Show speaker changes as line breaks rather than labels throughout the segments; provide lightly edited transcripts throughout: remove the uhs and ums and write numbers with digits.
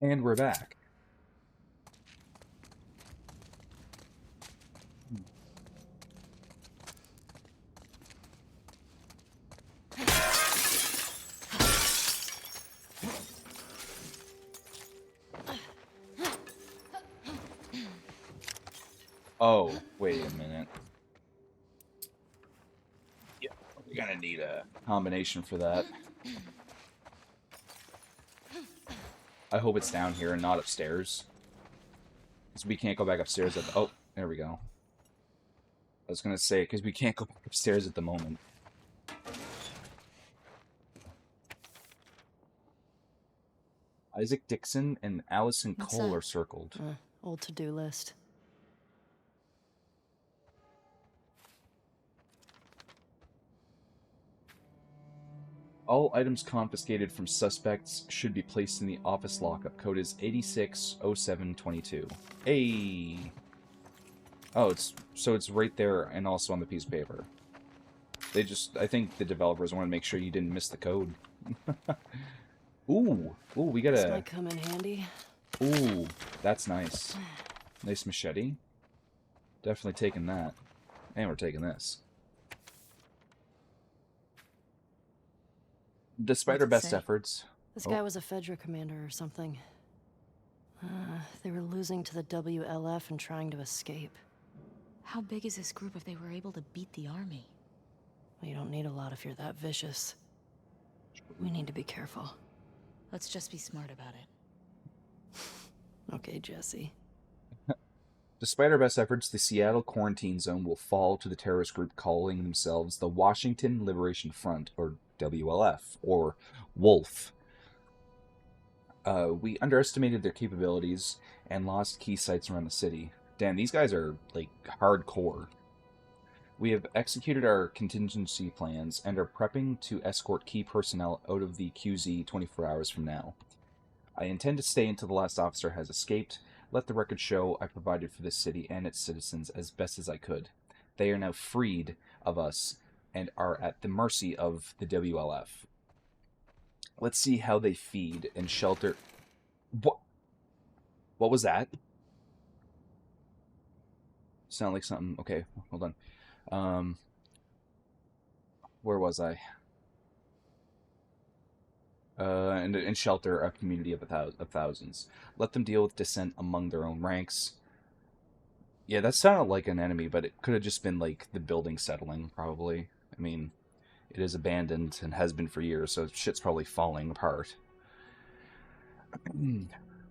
And we're back. Oh, wait a minute. Yeah, we're gonna need a combination for that. I hope it's down here and not upstairs. Because we can't go back upstairs at the... Oh, there we go. I was gonna say, because we can't go back upstairs at the moment. Isaac Dixon and Allison
What's
Cole
that?
are circled.
Old to-do list.
All items confiscated from suspects should be placed in the office lockup. Code is 860722. Hey! Oh, it's right there and also on the piece of paper. I think the developers want to make sure you didn't miss the code. Ooh, we got
This
a,
might come in handy.
ooh, that's nice. Nice machete. Definitely taking that. And we're taking this. Despite
What's
our
it
best
say?
efforts.
This
Oh,
guy was a Fedra commander or something. They were losing to the WLF and trying to escape.
How big is this group if they were able to beat the army?
Well, you don't need a lot if you're that vicious. We need to be careful.
Let's just be smart about it.
Okay, Jesse.
despite our best efforts, the Seattle Quarantine Zone will fall to the terrorist group calling themselves the Washington Liberation Front, or WLF, or Wolf. We underestimated their capabilities and lost key sites around the city. Damn, these guys are, like, hardcore. We have executed our contingency plans and are prepping to escort key personnel out of the QZ 24 hours from now. I intend to stay until the last officer has escaped. Let the record show I provided for this city and its citizens as best as I could. They are now freed of us and are at the mercy of the WLF. Let's see how they feed and shelter. What? What was that? Sound like something. Okay, hold on. Um, where was I? And shelter a community of thousands. Let them deal with dissent among their own ranks. Yeah, that sounded like an enemy, but it could have just been like the building settling, probably. I mean, it is abandoned and has been for years, so shit's probably falling apart.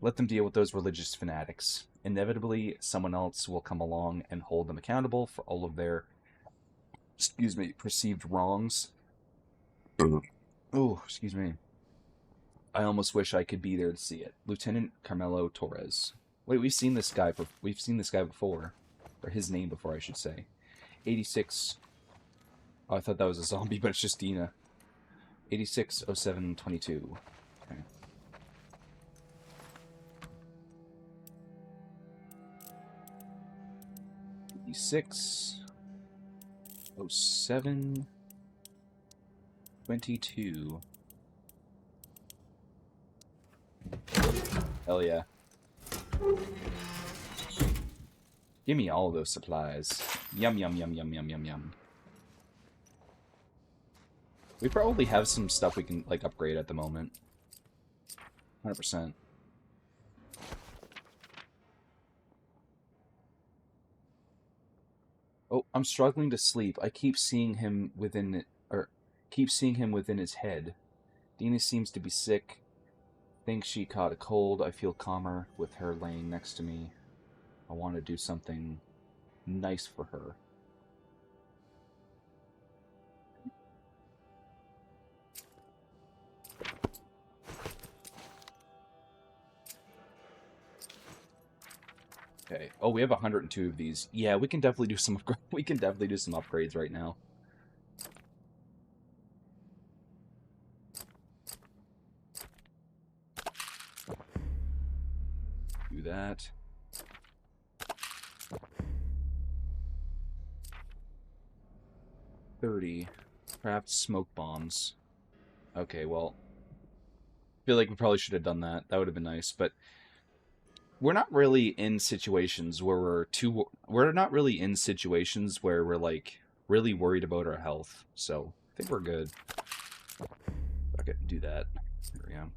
Let them deal with those religious fanatics. Inevitably, someone else will come along and hold them accountable for all of their, perceived wrongs. Oh, excuse me. I almost wish I could be there to see it. Lieutenant Carmelo Torres. Wait, we've seen this guy before. Or his name before, I should say. 86. Oh, I thought that was a zombie, but it's just Dina. 860722. Okay. 860722. Hell yeah. Give me all those supplies. Yum, yum, yum, yum, yum, yum, yum. We probably have some stuff we can, like, upgrade at the moment. 100%. Oh, I'm struggling to sleep. I keep seeing him within his head. Dina seems to be sick. Thinks she caught a cold. I feel calmer with her laying next to me. I want to do something nice for her. Okay. Oh, we have 102 of these. Yeah, we can definitely do some we can definitely do some upgrades right now. Do that. 30. Craft smoke bombs. Okay, well, feel like we probably should have done that. That would have been nice, but we're not really in situations where we're not really in situations where we're like really worried about our health. So I think we're good. Okay, do that. There we go.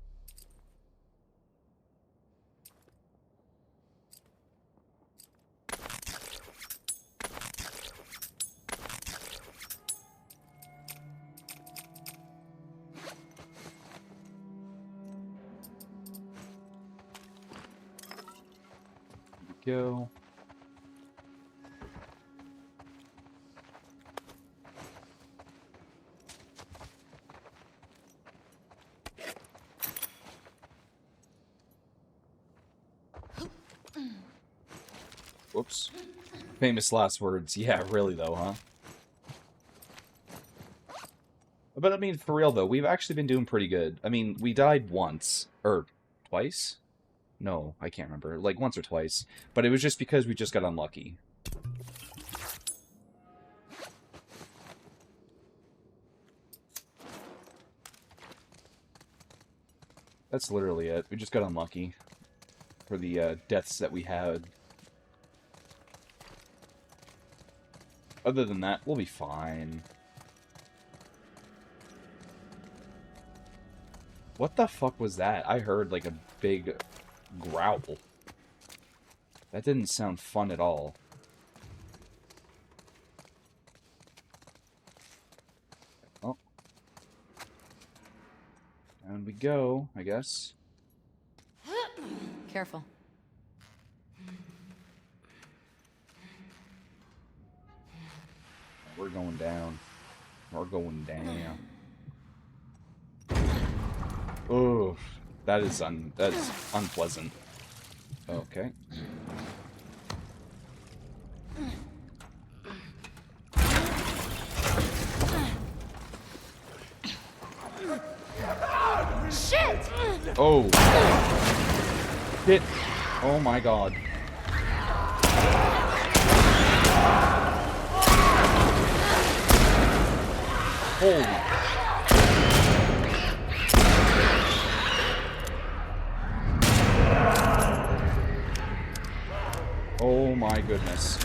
Go. Whoops. Famous last words. Yeah, really though, huh? But I mean, for real though, we've actually been doing pretty good. I mean, we died once. Or twice? No, I can't remember. Like, once or twice. But it was just because we just got unlucky. That's literally it. We just got unlucky for the deaths that we had. Other than that, we'll be fine. What the fuck was that? I heard, like, a big growl. That didn't sound fun at all. Oh. Down we go, I guess.
Careful.
We're going down. We're going down. Oh, that is unpleasant. Okay.
Shit!
Oh. Shit. Oh my god. Holy. Oh my goodness.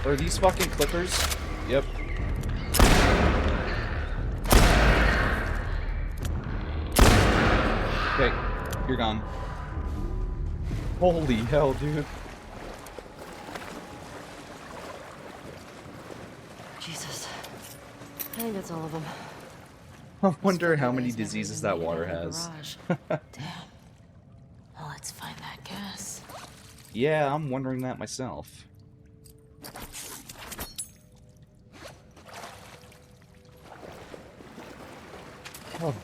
Are these fucking clippers? Yep. Okay, you're gone. Holy hell, dude.
Jesus. I think that's all of them.
I wonder how
These
many
guys never
diseases
even
that
made it
water
out of the
has.
garage. Damn. Well, let's find that gas.
Yeah, I'm wondering that myself. Oh.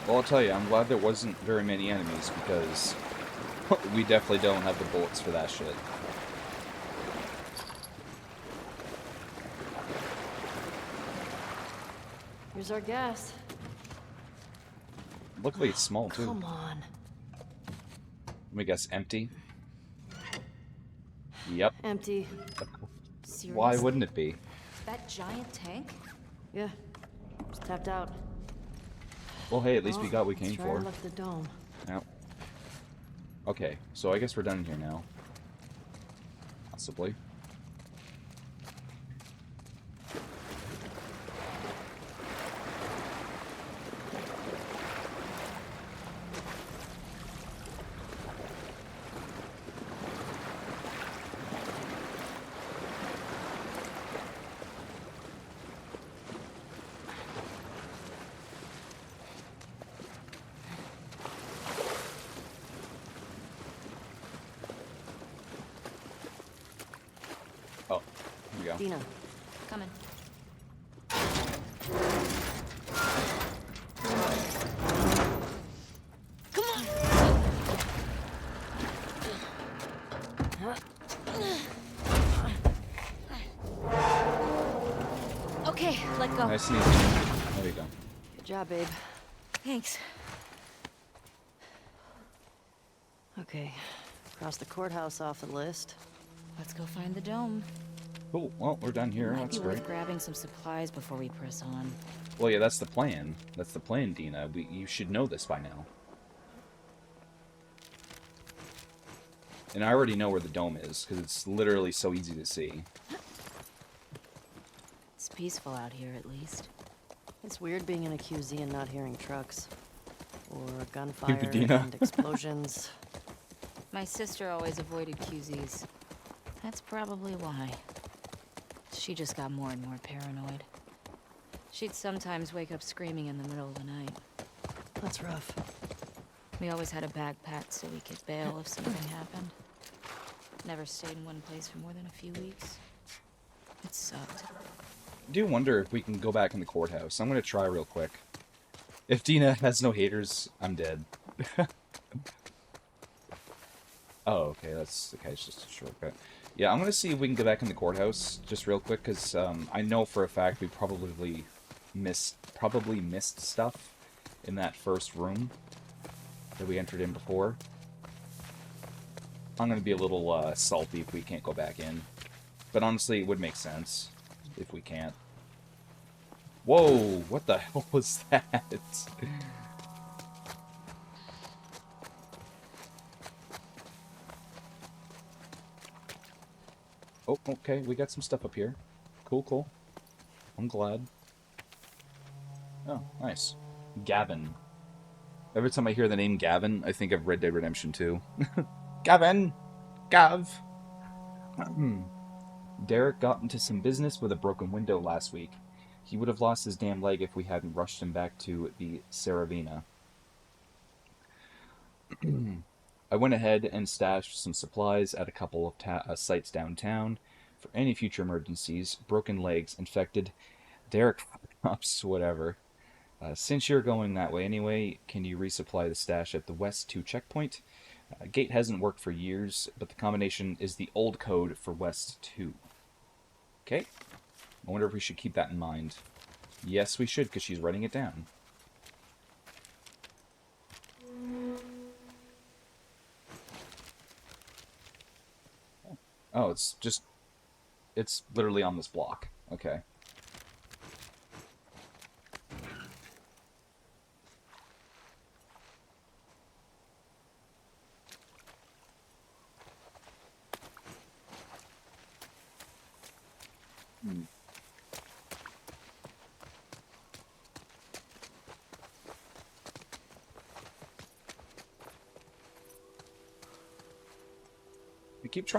Well, I'll tell you, I'm glad there wasn't very many enemies, because we definitely don't have the bullets for that shit.
Here's our gas.
Luckily, it's small, too.
Come on.
Let me guess, empty? Yep.
Empty.
Seriously?
Why wouldn't it be?
That giant tank?
Yeah. Just tapped out.
Well, hey, at least we
Well,
got what we
let's
came
try
for.
and lift the dome.
Yep. Okay, so I guess we're done here now. Possibly. Oh, here we go.
Dina.
Coming. Come on! Okay, let go.
Nice and easy. There you go.
Good job, babe.
Thanks.
Okay, cross the courthouse off the list.
Let's go find the dome.
Cool. Well, we're done here.
Might
That's
be
great.
worth grabbing some supplies before we press on.
Well, yeah, that's the plan. That's the plan, Dina. You should know this by now. And I already know where the dome is, because it's literally so easy to see.
It's peaceful out here, at least.
It's weird being in a QZ and not hearing trucks. Or gunfire
Dina.
and explosions.
My sister always avoided QZs. That's probably why. She just got more and more paranoid. She'd sometimes wake up screaming in the middle of the night.
That's rough.
We always had a bag packed so we could bail if something happened. Never stayed in one place for more than a few weeks. It sucked.
I do wonder if we can go back in the courthouse. I'm going to try real quick. If Dina has no haters, I'm dead. Oh, okay, that's okay. It's just a shortcut. Yeah, I'm gonna see if we can get back in the courthouse just real quick, because I know for a fact we probably missed stuff in that first room that we entered in before. I'm gonna be a little salty if we can't go back in, but honestly, it would make sense if we can't. Whoa! What the hell was that? Oh, okay, we got some stuff up here. Cool, cool. I'm glad. Oh, nice. Gavin. Every time I hear the name Gavin, I think of Red Dead Redemption 2. Gavin! Gav! Derek got into some business with a broken window last week. He would have lost his damn leg if we hadn't rushed him back to the Saravina. I went ahead and stashed some supplies at a couple of sites downtown for any future emergencies, broken legs, infected, Derek cops, whatever. Since you're going that way anyway, can you resupply the stash at the West 2 checkpoint? Gate hasn't worked for years, but the combination is the old code for West 2. Okay. I wonder if we should keep that in mind. Yes, we should, because she's writing it down. Oh, it's literally on this block. Okay.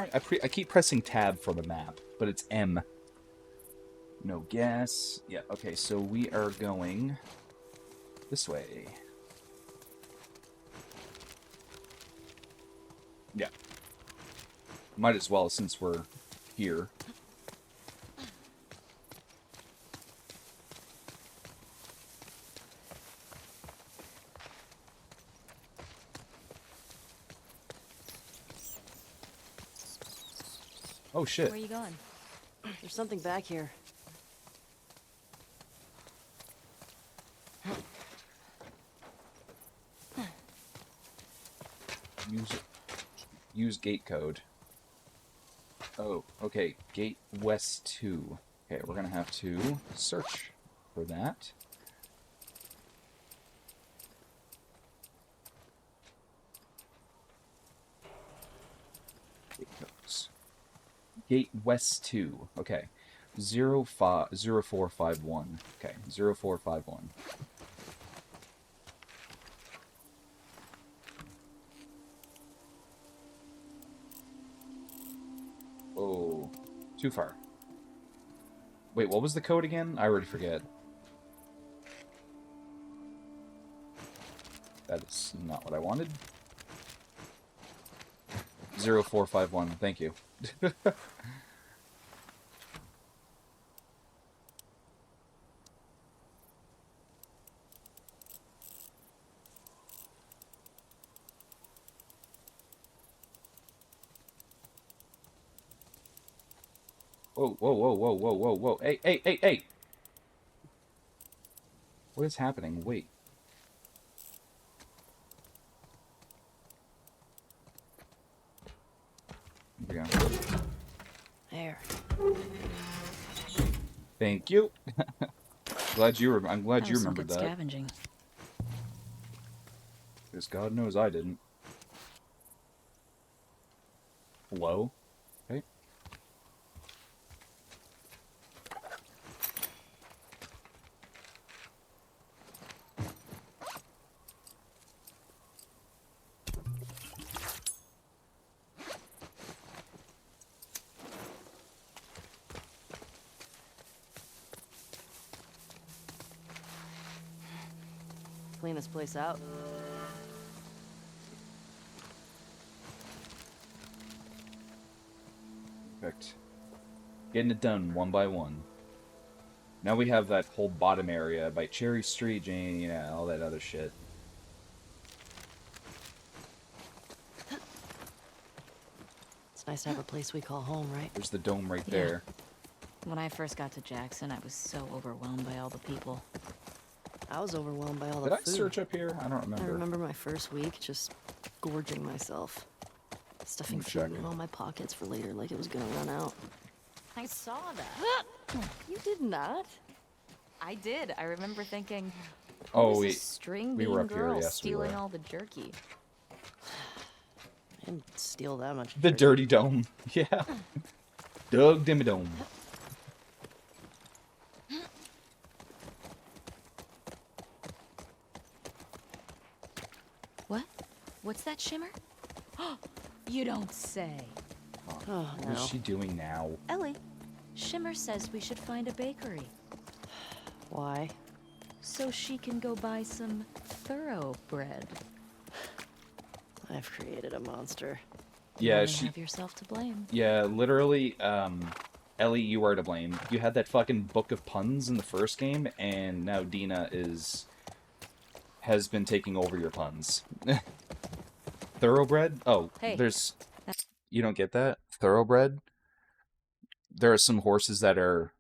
I keep pressing tab for the map, but it's M. No gas. Yeah, okay, so we are going this way. Yeah. Might as well, since we're here. Oh shit.
Where are you going?
There's something back here.
Use gate code. Oh, okay. Gate West 2. Okay, we're gonna have to search for that. Gate codes. Gate West 2. Okay. 0451. Okay, 0451. Oh, too far. Wait, what was the code again? I already forget. That is not what I wanted. 0451, thank you. Whoa, whoa, whoa, whoa, whoa, whoa, whoa. Hey, hey, hey, hey! What is happening? Wait. Here we go.
There.
Thank you. I'm glad
That
you
was some
remembered
good
that.
scavenging.
Because God knows I didn't. Hello? Okay.
Clean this place out.
Perfect. Getting it done one by one. Now we have that whole bottom area by Cherry Street, Jane, yeah, all that other shit.
It's nice to have a place we call home, right?
There's the dome right
Yeah.
there.
When I first got to Jackson, I was so overwhelmed by all the people.
I was overwhelmed by all
Did
the
I
food.
search up here? I don't
I
remember.
remember my first week just gorging myself. Stuffing
I'm
food in
checking.
all my pockets for later like it was gonna run out.
I saw that.
You did not?
I did. I remember thinking,
Oh,
who's
we
this string
we were
bean
up here,
girl
yes, we
stealing
were.
all the jerky?
I didn't steal that much.
The
jerky.
dirty dome. Yeah. Doug Dimmy Dome.
What? What's that shimmer? You don't say.
Oh,
What
no.
is she doing now?
Ellie, Shimmer says we should find a bakery
Why?
so she can go buy some thoroughbread.
I've created a monster.
You
Yeah,
only
she.
have yourself to blame.
Yeah, literally. Ellie, you are to blame. You had that fucking book of puns in the first game, and now Dina has been taking over your puns. Thoroughbred? Oh,
Hey.
there's. You don't get that? Thoroughbred? There are some horses that are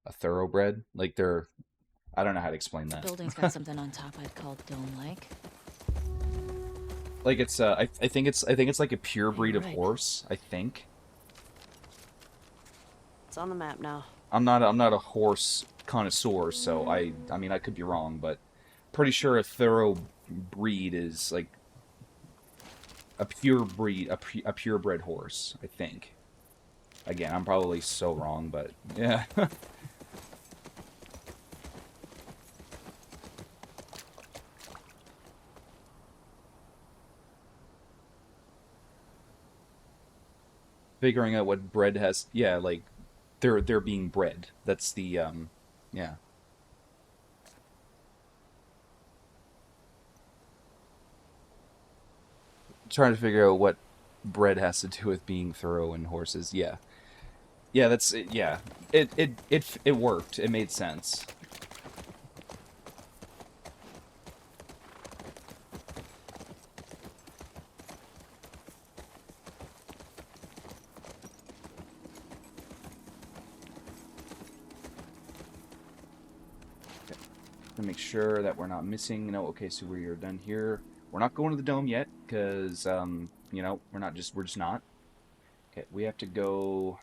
a thoroughbred. Like they're. I don't know how to explain that.
Building's got something on top I'd call dome-like.
Like it's I think it's like a pure breed of
Right.
horse. I think.
It's on the map now.
I'm not a horse connoisseur, so I mean I could be wrong, but pretty sure a thorough breed is like a pure breed, a purebred horse. I think. Again, I'm probably so wrong, but yeah. Figuring out what bread has, yeah, like they're being bred. That's the yeah. Trying to figure out what bread has to do with being thorough in horses. Yeah. Yeah, that's yeah. It worked. It made sense. To make sure that we're not missing. No, okay, so we are done here. We're not going to the dome yet because you know, we're just not. Okay, we have to go.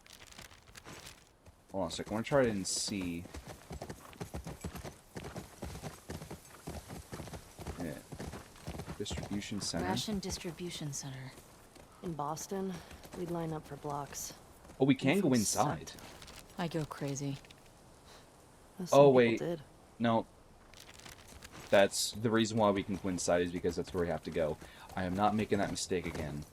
Hold on a second. I want to try it and see. Yeah. Distribution center.
Ration Distribution Center.
In Boston, we'd line up for blocks.
Oh, we can go
Info
inside.
sucked.
I go crazy.
Some
Oh,
people
wait.
Did.
No. That's the reason why we can go inside is because that's where we have to go. I am not making that mistake again.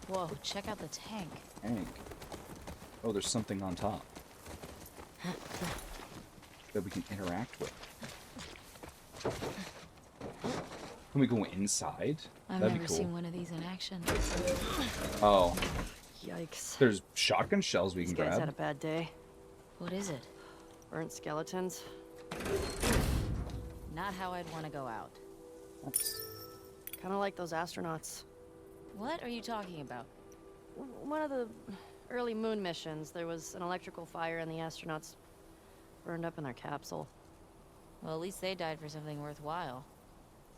Whoa, check out the tank.
Tank. Oh, there's something on top that we can interact with. Can we go inside?
I've
That'd
never
be cool.
seen one of these in action.
Oh,
Yikes.
there's shotgun shells we
These
can
guys
grab.
had a bad day.
What is it?
Burnt skeletons.
Not how I'd want to go out.
Kind of like those astronauts.
What are you talking about?
One of the early moon missions, there was an electrical fire and the astronauts burned up in their capsule.
Well, at least they died for something worthwhile.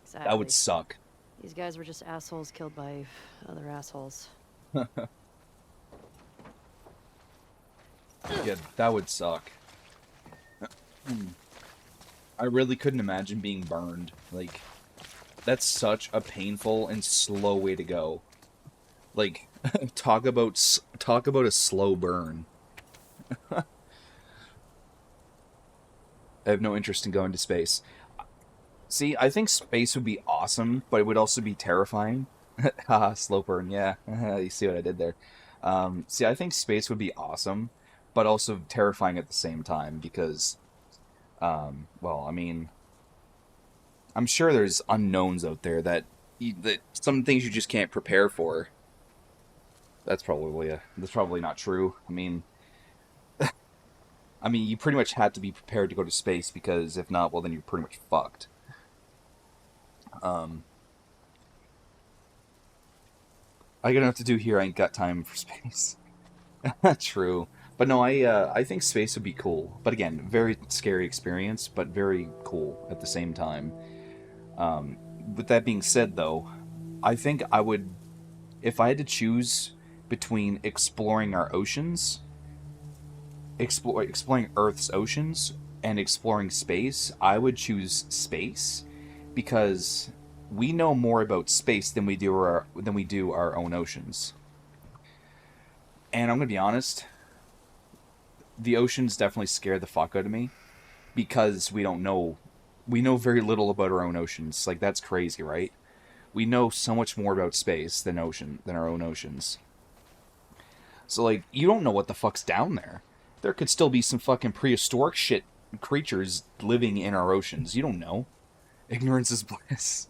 Exactly.
That would suck.
These guys were just assholes killed by other assholes.
Yeah, that would suck. I really couldn't imagine being burned. Like, that's such a painful and slow way to go. Like, talk about a slow burn. I have no interest in going to space. See, I think space would be awesome, but it would also be terrifying. Haha, slow burn, yeah. You see what I did there. See, I think space would be awesome, but also terrifying at the same time because, well, I mean, I'm sure there's unknowns out there that some things you just can't prepare for. That's probably not true. I mean, you pretty much had to be prepared to go to space because if not, well, then you're pretty much fucked. I got enough to do here. I ain't got time for space. True, but no, I think space would be cool. But again, very scary experience, but very cool at the same time. With that being said, though, I think I would, if I had to choose between exploring our oceans, exploring Earth's oceans, and exploring space, I would choose space because we know more about space than we do our own oceans. And I'm gonna be honest, the oceans definitely scare the fuck out of me because we know very little about our own oceans. Like, that's crazy, right? We know so much more about space than our own oceans. So, like, you don't know what the fuck's down there. There could still be some fucking prehistoric shit creatures living in our oceans. You don't know. Ignorance is bliss.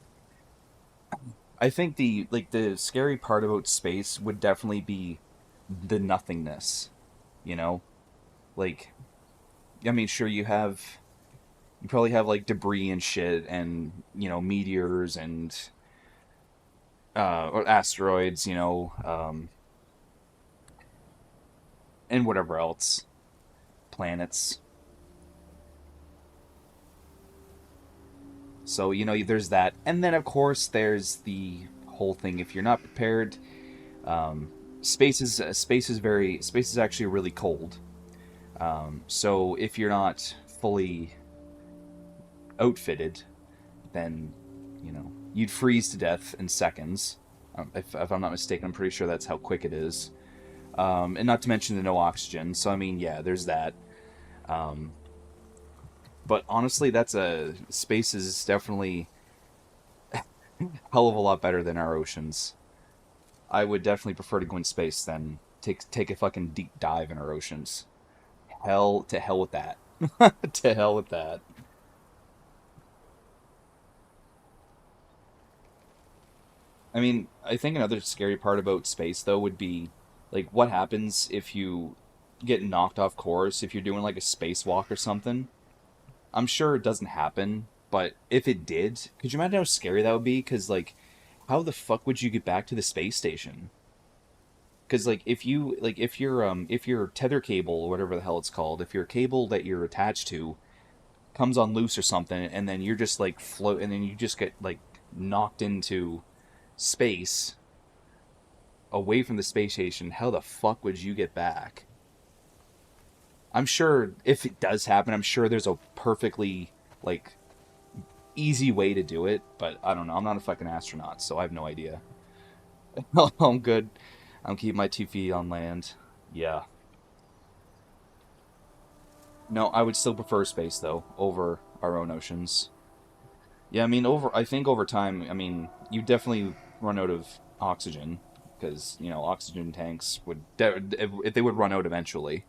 I think the scary part about space would definitely be the nothingness. You know? Like, I mean, sure, you probably have, like, debris and shit and, you know, meteors and or asteroids, you know, and whatever else. Planets. So, you know, there's that. And then, of course, there's the whole thing, if you're not prepared, space is actually really cold. So if you're not fully outfitted, then, you know, you'd freeze to death in seconds. If I'm not mistaken, I'm pretty sure that's how quick it is. And not to mention the no oxygen. So, I mean, yeah, there's that. But honestly, space is definitely a hell of a lot better than our oceans. I would definitely prefer to go in space than take a fucking deep dive in our oceans. To hell with that. To hell with that. I mean, I think another scary part about space, though, would be, like, what happens if you get knocked off course, if you're doing, like, a spacewalk or something. I'm sure it doesn't happen, but if it did, could you imagine how scary that would be? Because, like, how the fuck would you get back to the space station? Because, like, if your tether cable, or whatever the hell it's called, if your cable that you're attached to comes on loose or something, and then you're just, like, and then you just get, like, knocked into space, away from the space station, how the fuck would you get back? I'm sure if it does happen, I'm sure there's a perfectly, like, easy way to do it, but I don't know. I'm not a fucking astronaut, so I have no idea. I'm good. I'm keeping my 2 feet on land. Yeah. No, I would still prefer space, though, over our own oceans. Yeah, I think over time, I mean, you definitely run out of oxygen, because, you know, oxygen tanks if they would run out eventually.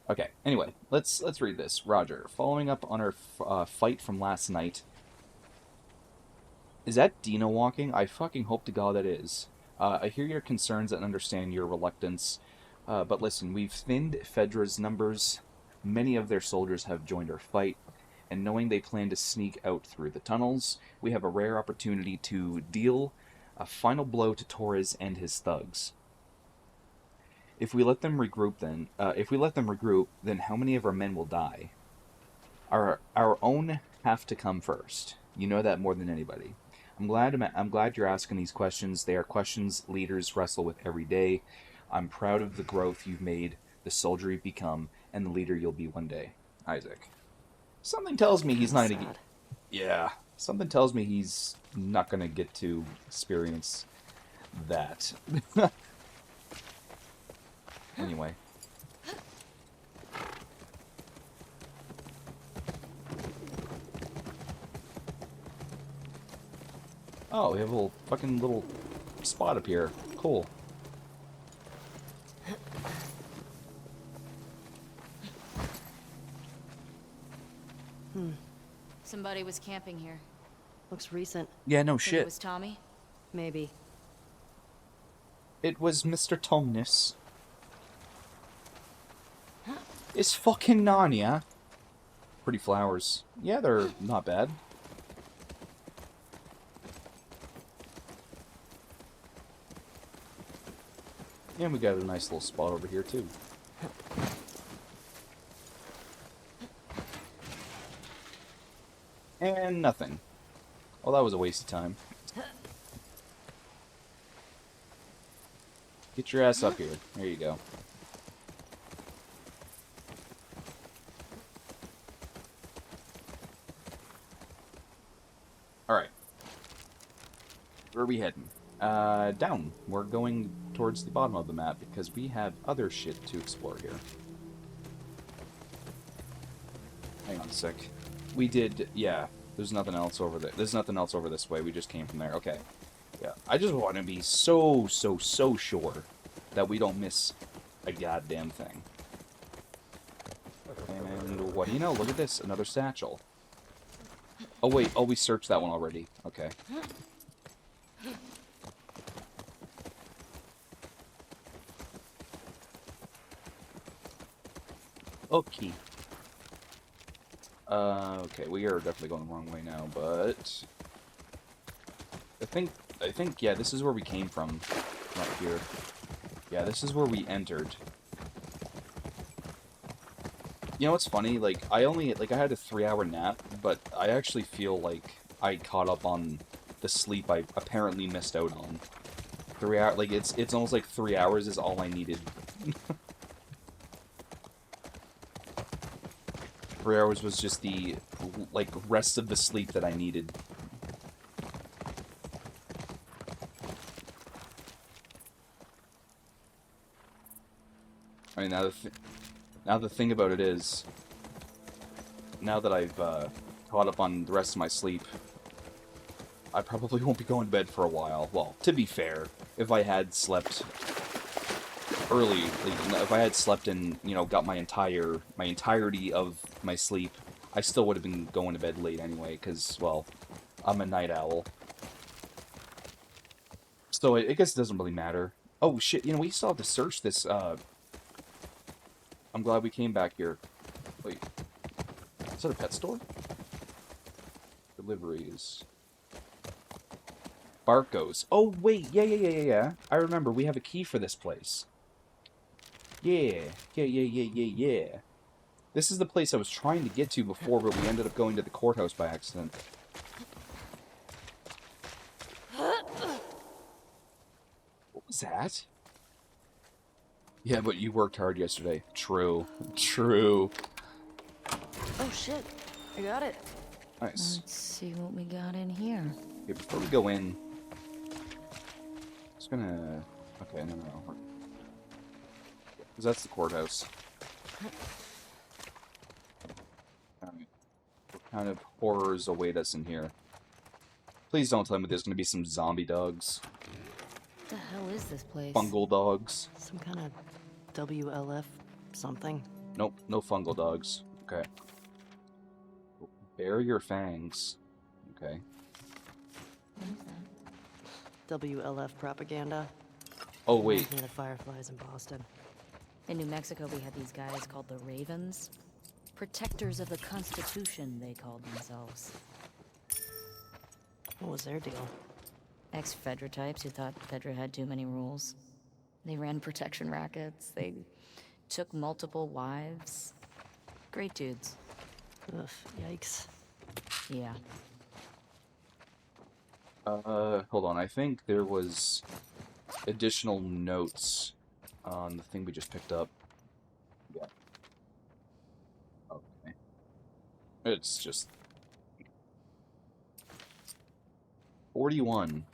Okay, anyway, let's read this. Roger, following up on our fight from last night. Is that Dina walking? I fucking hope to God that is. I hear your concerns and understand your reluctance, but listen, we've thinned Fedra's numbers. Many of their soldiers have joined our fight, and knowing they plan to sneak out through the tunnels, we have a rare opportunity to deal a final blow to Torres and his thugs. If we let them regroup, then how many of our men will die? Our own have to come first. You know that more than anybody. I'm glad you're asking these questions. They are questions leaders wrestle with every day. I'm proud of the growth you've made, the soldier you've become, and the leader you'll be one day. Isaac. Something tells me he's not gonna get. Yeah. Something tells me he's not gonna get to experience that. Anyway. Oh, we have a little spot up here. Cool.
Somebody was camping here.
Looks recent.
Yeah, no
Think
shit.
it was Tommy?
Maybe.
It was Mr. Tomness. It's fucking Narnia. Pretty flowers. Yeah, they're not bad. And we got a nice little spot over here, too. And nothing. Well, that was a waste of time. Get your ass up here. There you go. Alright. Where are we heading? Down. We're going towards the bottom of the map because we have other shit to explore here. Hang on a sec. We did, yeah. There's nothing else over there. There's nothing else over this way. We just came from there. Okay. Yeah. I just want to be so sure that we don't miss a goddamn thing. And what do you know? Look at this. Another satchel. Oh, wait. Oh, we searched that one already. Okay. Okay. Okay, we are definitely going the wrong way now, but I think, yeah, this is where we came from. Right here. Yeah, this is where we entered. You know what's funny? Like, I had a 3-hour nap, but I actually feel like I caught up on the sleep I apparently missed out on. 3 hours, like, it's almost like 3 hours is all I needed. 3 hours was just the, like, rest of the sleep that I needed. I mean, now the thing about it is, now that I've caught up on the rest of my sleep, I probably won't be going to bed for a while. Well, to be fair, if I had slept early, like, if I had slept and, you know, got my entirety of my sleep, I still would have been going to bed late anyway, because, well, I'm a night owl. So I guess it doesn't really matter. Oh, shit, you know, we still have to search this, I'm glad we came back here. Wait. Is that a pet store? Deliveries. Barco's. Oh, wait. Yeah. I remember. We have a key for this place. Yeah. This is the place I was trying to get to before, but we ended up going to the courthouse by accident. What was that? Yeah, but you worked hard yesterday. True.
Oh shit, I got it.
Nice.
Let's see what we got in here.
Okay, before we go in, just gonna... Okay, no. Because that's the courthouse. Alright. What kind of horrors await us in here? Please don't tell me there's gonna be some zombie dogs.
What the hell is this place?
Fungal dogs.
Some kind of WLF something.
Nope, no fungal dogs. Okay. Bare your fangs. Okay.
What is that?
WLF propaganda.
Oh,
Reminds
wait.
me of the Fireflies in Boston.
In New Mexico, we had these guys called the Ravens. Protectors of the Constitution, they called themselves.
What was their deal?
Ex-Fedra types who thought Fedra had too many rules. They ran protection rackets. They took multiple wives. Great dudes.
Ugh, yikes.
Yeah.
Hold on. I think there was additional notes on the thing we just picked up. Yeah. Okay. It's just 41.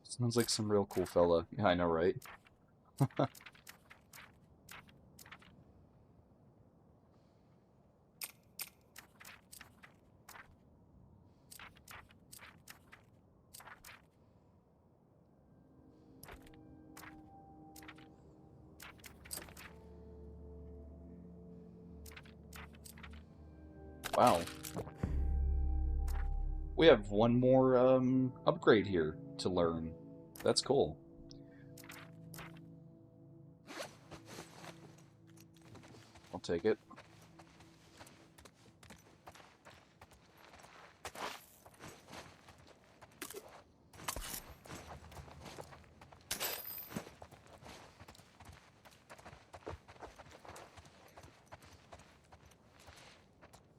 Sounds like some real cool fella. Yeah, I know, right? Wow. We have one more upgrade here to learn. That's cool. I'll take it.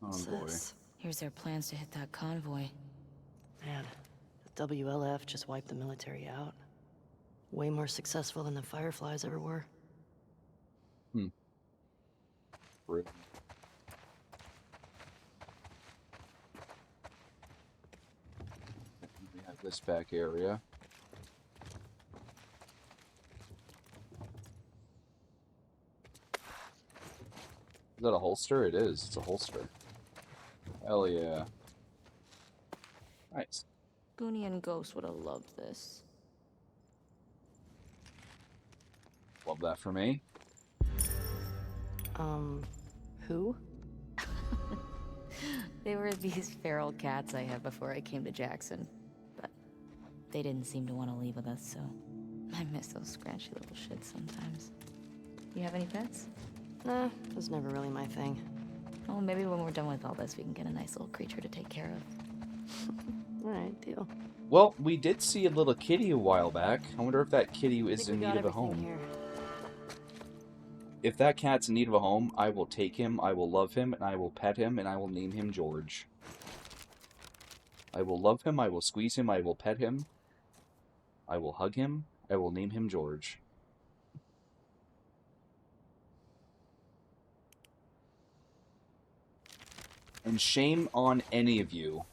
Oh
What's
boy.
this?
Here's their plans to hit that convoy.
Man, the WLF just wiped the military out. Way more successful than the Fireflies ever were.
Rip. We have this back area. Is that a holster? It is. It's a holster. Hell yeah. Nice.
Booney and Ghost would have loved this.
Love that for me.
Who?
They were these feral cats I had before I came to Jackson. But they didn't seem to want to leave with us, so I miss those scratchy little shits sometimes. You have any pets?
Nah, it was never really my thing.
Oh, maybe when we're done with all this, we can get a nice little creature to take care of.
Alright, deal.
Well, we did see a little kitty a while back. I wonder if that kitty is
Think
in
we
need
got
of a
everything
home.
here.
If that cat's in need of a home, I will take him, I will love him, and I will pet him, and I will name him George. I will love him, I will squeeze him, I will pet him. I will hug him, I will name him George. And shame on any of you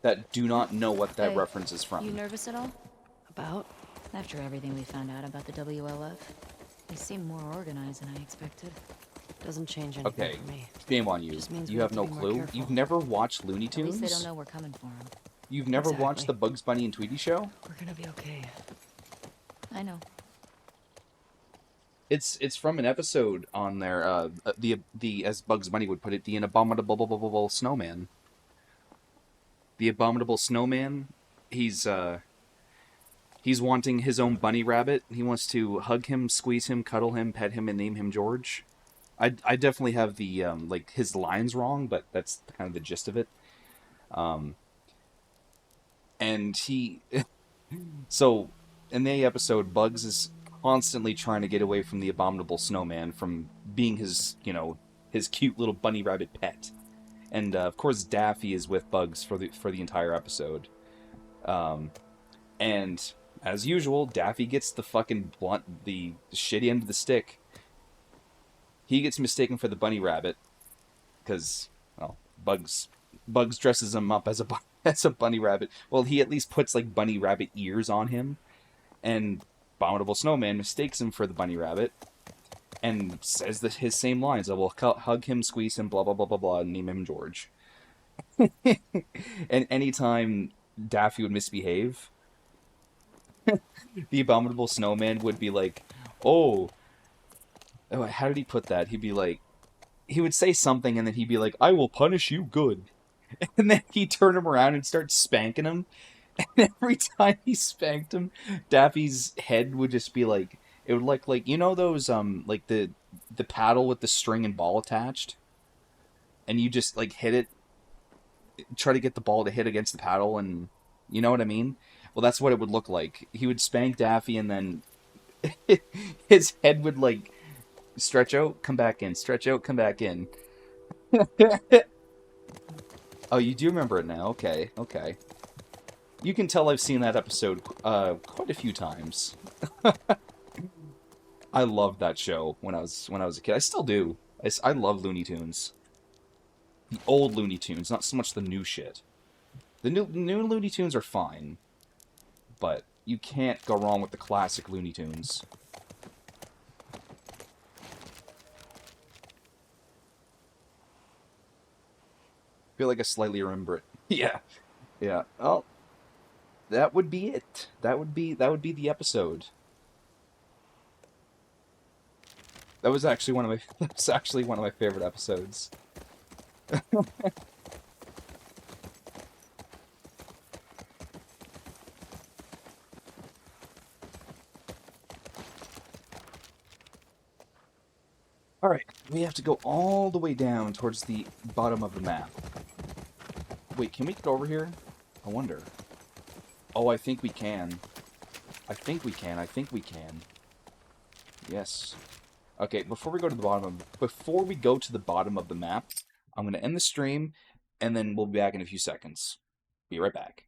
that do not know what that
Hey,
reference is from.
You nervous at all?
About?
After everything we found out about the WLF, they seem more organized than I expected.
Doesn't change anything
Okay,
for me.
shame on you.
Just means
You
we
have
have
no
to be more
clue.
careful.
You've never watched Looney
At least they don't
Tunes?
know we're coming for them.
You've never watched
Exactly.
the Bugs Bunny and Tweety show?
We're gonna be okay.
I know.
It's from an episode on there. The as Bugs Bunny would put it, the abominable snowman. The abominable snowman. He's wanting his own bunny rabbit. He wants to hug him, squeeze him, cuddle him, pet him, and name him George. I definitely have the like his lines wrong, but that's kind of the gist of it. And he so in the episode, Bugs is constantly trying to get away from the abominable snowman from being his, his cute little bunny rabbit pet. And of course Daffy is with Bugs for the entire episode. And as usual, Daffy gets the fucking the shitty end of the stick. He gets mistaken for the bunny rabbit because, well, Bugs dresses him up as a bunny rabbit. Well, he at least puts like bunny rabbit ears on him, and Abominable Snowman mistakes him for the bunny rabbit and says his same lines. I will hug him, squeeze him, blah blah blah blah blah, and name him George. And anytime Daffy would misbehave, The abominable snowman would be like, oh, how did he put that? He'd be like, he would say something and then he'd be like, I will punish you good. And then he'd turn him around and start spanking him. And every time he spanked him, Daffy's head would just be like, it would like you know those like the paddle with the string and ball attached, and you just like hit it, try to get the ball to hit against the paddle, and you know what I mean? Well, that's what it would look like. He would spank Daffy, and then his head would like stretch out, come back in, stretch out, come back in. Oh, you do remember it now? Okay, okay. You can tell I've seen that episode quite a few times. I loved that show when I was a kid. I still do. I love Looney Tunes. The old Looney Tunes, not so much the new shit. The new Looney Tunes are fine, but you can't go wrong with the classic Looney Tunes. Feel like I slightly remember it. Yeah, yeah. Oh, that would be it. That would be the episode. That was actually one of my favorite episodes. Alright, we have to go all the way down towards the bottom of the map. Wait, can we get over here? I wonder. Oh, I think we can. I think we can. Yes. Okay, before we go to the bottom of the map, I'm going to end the stream, and then we'll be back in a few seconds. Be right back.